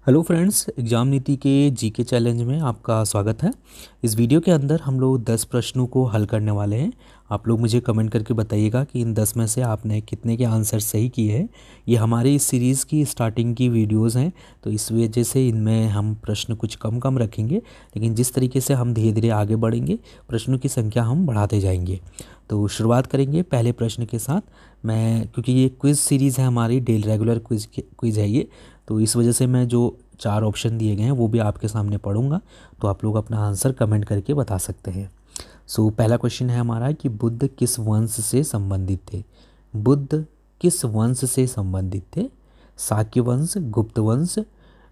Hello friends, exam नीति के GK challenge में आपका स्वागत है। इस वीडियो के अंदर हम लोग 10 प्रश्नों को हल करने वाले हैं। आप लोग मुझे कमेंट करके बताइएगा कि इन 10 में से आपने कितने के आंसर सही किए हैं। ये हमारे इस सीरीज़ की स्टार्टिंग की वीडियोस हैं, तो इस वजह से इनमें हम प्रश्न कुछ कम कम रखेंगे, लेकिन जिस तरीके से हम धीरे धीरे आगे बढ़ेंगे प्रश्नों की संख्या हम बढ़ाते जाएंगे। तो शुरुआत करेंगे पहले प्रश्न के साथ। मैं क्योंकि ये क्विज़ सीरीज़ है हमारी, डेली रेगुलर क्विज़ है ये, तो इस वजह से मैं जो 4 ऑप्शन दिए गए हैं वो भी आपके सामने पढ़ूंगा, तो आप लोग अपना आंसर कमेंट करके बता सकते हैं। पहला क्वेश्चन है हमारा कि बुद्ध किस वंश से संबंधित थे। बुद्ध किस वंश से संबंधित थे? शाक्य वंश, गुप्त वंश,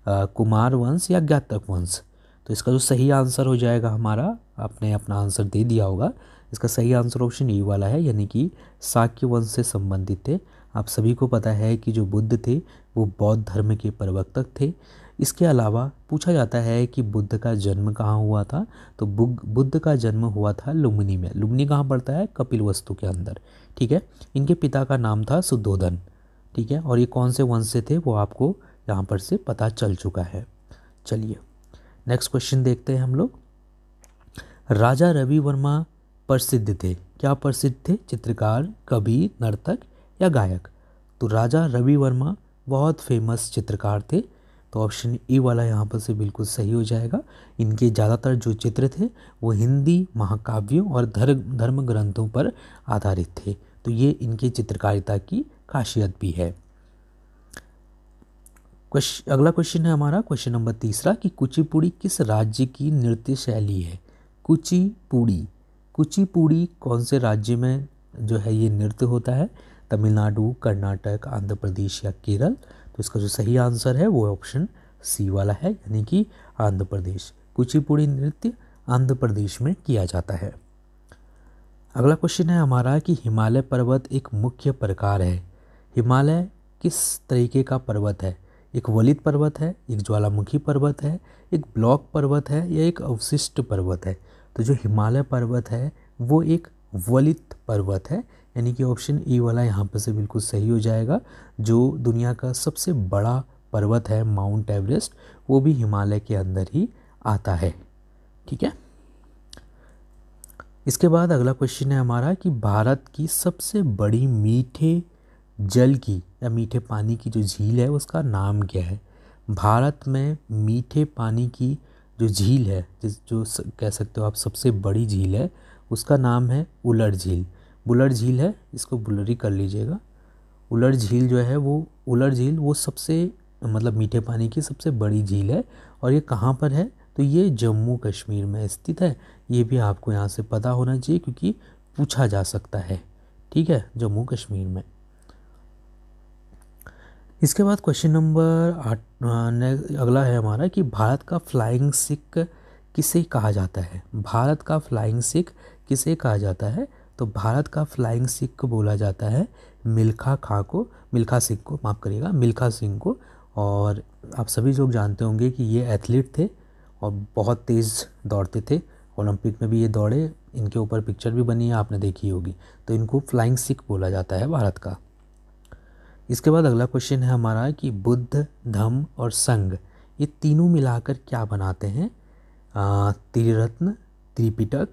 कुमार वंश या ज्ञातक वंश? तो इसका जो सही आंसर हो जाएगा हमारा, आपने अपना आंसर दे दिया होगा, इसका सही आंसर ऑप्शन ए वाला है, यानी कि शाक्य वंश से संबंधित थे। आप सभी को पता है कि जो बुद्ध थे वो बौद्ध धर्म के प्रवर्तक थे। इसके अलावा पूछा जाता है कि बुद्ध का जन्म कहाँ हुआ था, तो बुद्ध का जन्म हुआ था लुम्बिनी में। लुम्बिनी कहाँ पड़ता है? कपिलवस्तु के अंदर। ठीक है। इनके पिता का नाम था शुद्धोधन। ठीक है, और ये कौन से वंश से थे वो आपको यहाँ पर से पता चल चुका है। चलिए नेक्स्ट क्वेश्चन देखते हैं हम लोग। राजा रवि वर्मा प्रसिद्ध थे, क्या प्रसिद्ध थे? चित्रकार, कवि, नर्तक या गायक? तो राजा रवि वर्मा बहुत फेमस चित्रकार थे, तो ऑप्शन ए वाला यहाँ पर से बिल्कुल सही हो जाएगा। इनके ज़्यादातर जो चित्र थे वो हिंदी महाकाव्यों और धर्म ग्रंथों पर आधारित थे, तो ये इनकी चित्रकारिता की खासियत भी है। अगला क्वेश्चन है हमारा, क्वेश्चन नंबर तीसरा, कि कुचिपुड़ी किस राज्य की नृत्य शैली है? कुचिपुड़ी, कुचिपुड़ी कौन से राज्य में जो है ये नृत्य होता है? तमिलनाडु, कर्नाटक, आंध्र प्रदेश या केरल? तो इसका जो सही आंसर है वो ऑप्शन सी वाला है, यानी कि आंध्र प्रदेश। कुचिपुड़ी नृत्य आंध्र प्रदेश में किया जाता है। अगला क्वेश्चन है हमारा कि हिमालय पर्वत एक मुख्य प्रकार है। हिमालय किस तरीके का पर्वत है? एक वलित पर्वत है, एक ज्वालामुखी पर्वत है, एक ब्लॉक पर्वत है या एक अवशिष्ट पर्वत है? तो जो हिमालय पर्वत है वो एक वलित पर्वत है, यानी कि ऑप्शन ई वाला यहाँ पर से बिल्कुल सही हो जाएगा। जो दुनिया का सबसे बड़ा पर्वत है माउंट एवरेस्ट, वो भी हिमालय के अंदर ही आता है। ठीक है। इसके बाद अगला क्वेश्चन है हमारा कि भारत की सबसे बड़ी मीठे जल की या मीठे पानी की जो झील है उसका नाम क्या है? भारत में मीठे पानी की जो झील है, कह सकते हो आप सबसे बड़ी झील है, उसका नाम है उलर झील। बुलर झील है, इसको बुलरी कर लीजिएगा। उलर झील जो है वो, उलर झील वो सबसे मतलब मीठे पानी की सबसे बड़ी झील है, और ये कहाँ पर है? तो ये जम्मू कश्मीर में स्थित है। ये भी आपको यहाँ से पता होना चाहिए क्योंकि पूछा जा सकता है। ठीक है, जम्मू कश्मीर में। इसके बाद क्वेश्चन नंबर 8 अगला है हमारा कि भारत का फ्लाइंग सिख किसे कहा जाता है? भारत का फ्लाइंग सिख किसे कहा जाता है? तो भारत का फ्लाइंग सिख को बोला जाता है मिल्खा सिंह को, माफ़ करिएगा, मिल्खा सिंह को। और आप सभी लोग जानते होंगे कि ये एथलीट थे और बहुत तेज़ दौड़ते थे। ओलंपिक में भी ये दौड़े, इनके ऊपर पिक्चर भी बनी है, आपने देखी होगी। तो इनको फ्लाइंग सिख बोला जाता है भारत का। इसके बाद अगला क्वेश्चन है हमारा कि बुद्ध, धम्म और संघ ये तीनों मिलाकर क्या बनाते हैं? त्रिरत्न, त्रिपिटक,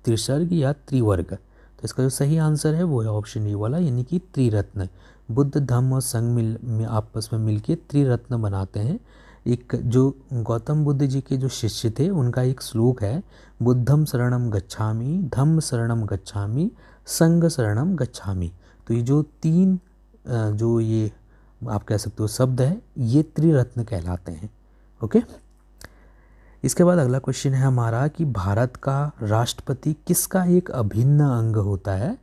त्रिसर्ग या त्रिवर्ग? तो इसका जो सही आंसर है वो है ऑप्शन ए वाला, यानी कि त्रिरत्न। बुद्ध, धम्म और संघ आपस में मिलके त्रिरत्न बनाते हैं। एक जो गौतम बुद्ध जी के जो शिष्य थे उनका एक श्लोक है, बुद्धम शरणम गच्छामि, धम्म शरणम गच्छामि, संघ शरणम गच्छामि। तो ये जो तीन जो ये आप कह सकते हो शब्द है, ये त्रिरत्न कहलाते हैं। ओके। इसके बाद अगला क्वेश्चन है हमारा कि भारत का राष्ट्रपति किसका एक अभिन्न अंग होता है?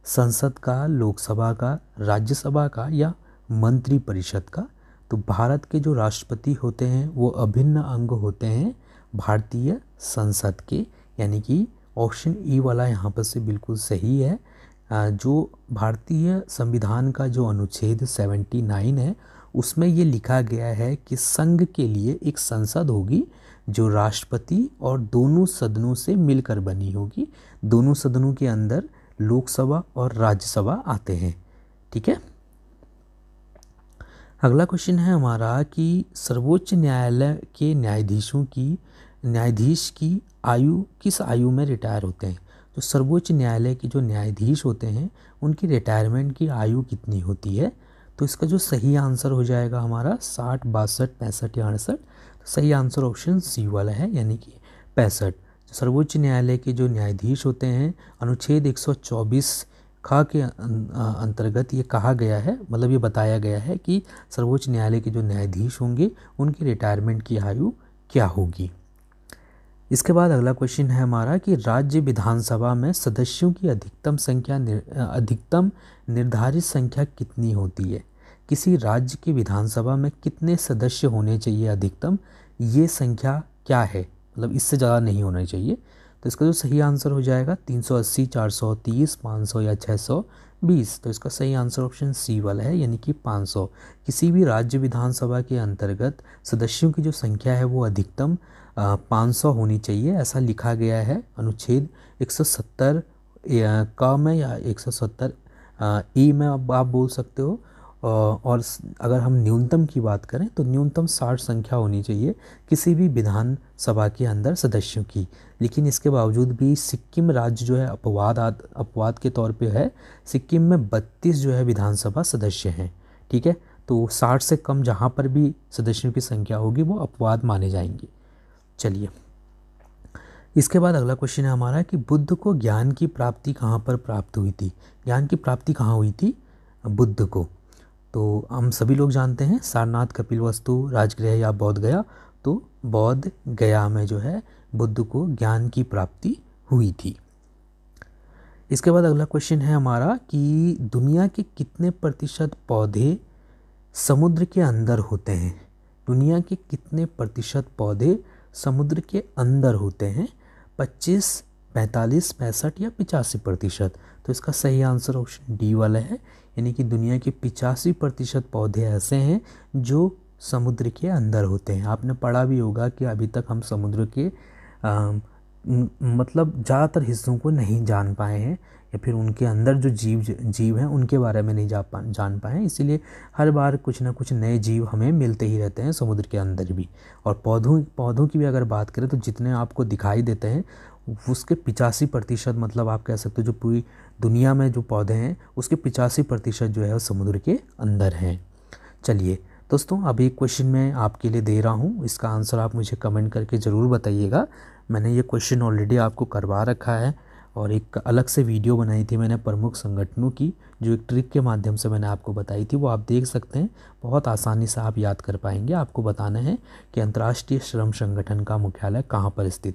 संसद का, लोकसभा का, राज्यसभा का या मंत्री परिषद का? तो भारत के जो राष्ट्रपति होते हैं वो अभिन्न अंग होते हैं भारतीय संसद के, यानी कि ऑप्शन ई वाला यहाँ पर से बिल्कुल सही है। जो भारतीय संविधान का जो अनुच्छेद 79 है उसमें ये लिखा गया है कि संघ के लिए एक संसद होगी जो राष्ट्रपति और दोनों सदनों से मिलकर बनी होगी। दोनों सदनों के अंदर लोकसभा और राज्यसभा आते हैं। ठीक है। अगला क्वेश्चन है हमारा कि सर्वोच्च न्यायालय के न्यायाधीश की आयु किस आयु में रिटायर होते हैं। जो सर्वोच्च न्यायालय के जो न्यायाधीश होते हैं उनकी रिटायरमेंट की आयु कितनी होती है। तो इसका जो सही आंसर हो जाएगा हमारा 60, 62, 65 या 68। तो सही आंसर ऑप्शन सी वाला है, यानी कि 65। सर्वोच्च न्यायालय के जो न्यायाधीश होते हैं अनुच्छेद 124 खा के अंतर्गत ये कहा गया है, मतलब ये बताया गया है कि सर्वोच्च न्यायालय के जो न्यायाधीश होंगे उनकी रिटायरमेंट की आयु क्या होगी। इसके बाद अगला क्वेश्चन है हमारा कि राज्य विधानसभा में सदस्यों की अधिकतम निर्धारित संख्या कितनी होती है। किसी राज्य की विधानसभा में कितने सदस्य होने चाहिए अधिकतम, ये संख्या क्या है, मतलब इससे ज़्यादा नहीं होना चाहिए। तो इसका जो सही आंसर हो जाएगा 380, 430, 500 या 620। तो इसका सही आंसर ऑप्शन सी वाला है, यानी कि 500। किसी भी राज्य विधानसभा के अंतर्गत सदस्यों की जो संख्या है वो अधिकतम 500 होनी चाहिए, ऐसा लिखा गया है अनुच्छेद 170 का में या 170 ई में आप बोल सकते हो। और अगर हम न्यूनतम की बात करें तो न्यूनतम 60 संख्या होनी चाहिए किसी भी विधानसभा के अंदर सदस्यों की। लेकिन इसके बावजूद भी सिक्किम राज्य जो है अपवाद के तौर पे है। सिक्किम में 32 जो है विधानसभा सदस्य हैं, ठीक है। तो 60 से कम जहाँ पर भी सदस्यों की संख्या होगी वो अपवाद माने जाएंगे। चलिए, इसके बाद अगला क्वेश्चन है हमारा कि बुद्ध को ज्ञान की प्राप्ति कहाँ पर प्राप्त हुई थी। ज्ञान की प्राप्ति कहाँ हुई थी बुद्ध को। तो हम सभी लोग जानते हैं सारनाथ, कपिलवस्तु, राजगृह या बोध गया। तो बोध गया में जो है बुद्ध को ज्ञान की प्राप्ति हुई थी। इसके बाद अगला क्वेश्चन है हमारा कि दुनिया के कितने प्रतिशत पौधे समुद्र के अंदर होते हैं। दुनिया के कितने प्रतिशत पौधे समुद्र के अंदर होते हैं। 25, 45, 65 या 85%। तो इसका सही आंसर ऑप्शन डी वाला है, यानी कि दुनिया के 85% पौधे ऐसे हैं जो समुद्र के अंदर होते हैं। आपने पढ़ा भी होगा कि अभी तक हम समुद्र के मतलब ज़्यादातर हिस्सों को नहीं जान पाए हैं, या फिर उनके अंदर जो जीव हैं उनके बारे में नहीं जान पाए हैं। इसीलिए हर बार कुछ ना कुछ नए जीव हमें मिलते ही रहते हैं समुद्र के अंदर भी। और पौधों की भी अगर बात करें तो जितने आपको दिखाई देते हैं उसके 85%, मतलब आप कह सकते हो जो पूरी दुनिया में जो पौधे हैं उसके 85% जो है वो समुद्र के अंदर हैं। चलिए दोस्तों, अभी क्वेश्चन मैं आपके लिए दे रहा हूँ, इसका आंसर आप मुझे कमेंट करके ज़रूर बताइएगा। मैंने ये क्वेश्चन ऑलरेडी आपको करवा रखा है और एक अलग से वीडियो बनाई थी मैंने प्रमुख संगठनों की, जो एक ट्रिक के माध्यम से मैंने आपको बताई थी, वो आप देख सकते हैं। बहुत आसानी से आप याद कर पाएंगे। आपको बताना है कि अंतर्राष्ट्रीय श्रम संगठन का मुख्यालय कहाँ पर स्थित